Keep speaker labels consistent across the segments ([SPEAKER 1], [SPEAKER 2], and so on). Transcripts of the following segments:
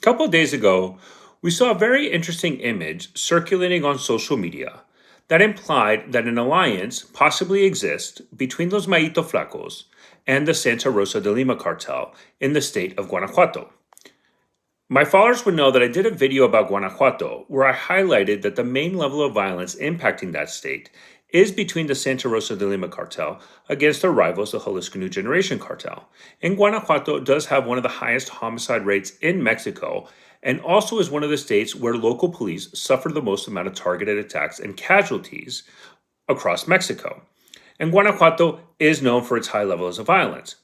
[SPEAKER 1] couple of days ago, we saw a very interesting image circulating on social media that implied that an alliance possibly exists between los Mayito Flacos and the Santa Rosa de Lima cartel in the state of Guanajuato. My followers would know that I did a video about Guanajuato where I highlighted that the main level of violence impacting that state is between the Santa Rosa de Lima cartel against their rivals, the Jalisco New Generation cartel. And Guanajuato does have one of the highest homicide rates in Mexico and also is one of the states where local police suffer the most amount of targeted attacks and casualties across Mexico. And Guanajuato is known for its high levels of violence.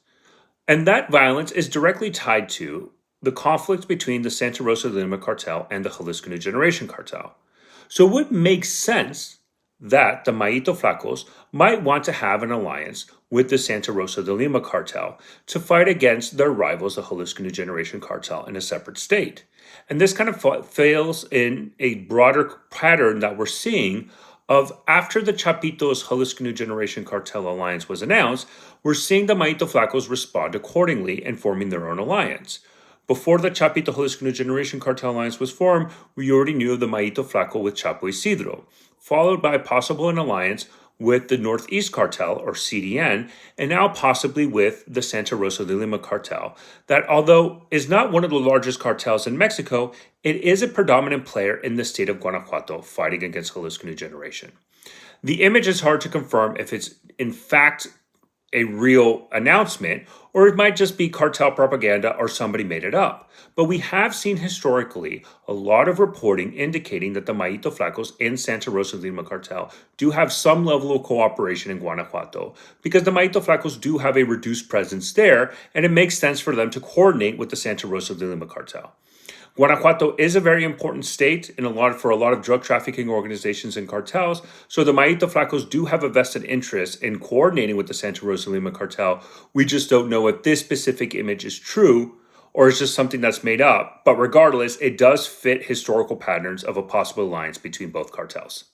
[SPEAKER 1] And that violence is directly tied to the conflict between the Santa Rosa de Lima cartel and the Jalisco New Generation cartel. So it would make sense that the Mayito Flacos might want to have an alliance with the Santa Rosa de Lima cartel to fight against their rivals, the Jalisco New Generation cartel, in a separate state. And this kind of fails in a broader pattern that we're seeing of after the Chapitos Jalisco New Generation cartel alliance was announced, we're seeing the Mayito Flacos respond accordingly and forming their own alliance. Before the Chapito Jalisco New Generation cartel alliance was formed, we already knew of the Mayito Flaco with Chapo Isidro, followed by possible an alliance with the Northeast Cartel, or CDN, and now possibly with the Santa Rosa de Lima cartel, that although is not one of the largest cartels in Mexico, it is a predominant player in the state of Guanajuato fighting against Jalisco New Generation. The image is hard to confirm if it's in fact a real announcement, or it might just be cartel propaganda or somebody made it up. But we have seen historically a lot of reporting indicating that the Mayito Flacos and Santa Rosa de Lima cartel do have some level of cooperation in Guanajuato because the Mayito Flacos do have a reduced presence there, and it makes sense for them to coordinate with the Santa Rosa de Lima cartel. Guanajuato is a very important state for a lot of drug trafficking organizations and cartels, so the Mayito Flacos do have a vested interest in coordinating with the Santa Rosa Lima cartel. We just don't know if this specific image is true or is just something that's made up, but regardless, it does fit historical patterns of a possible alliance between both cartels.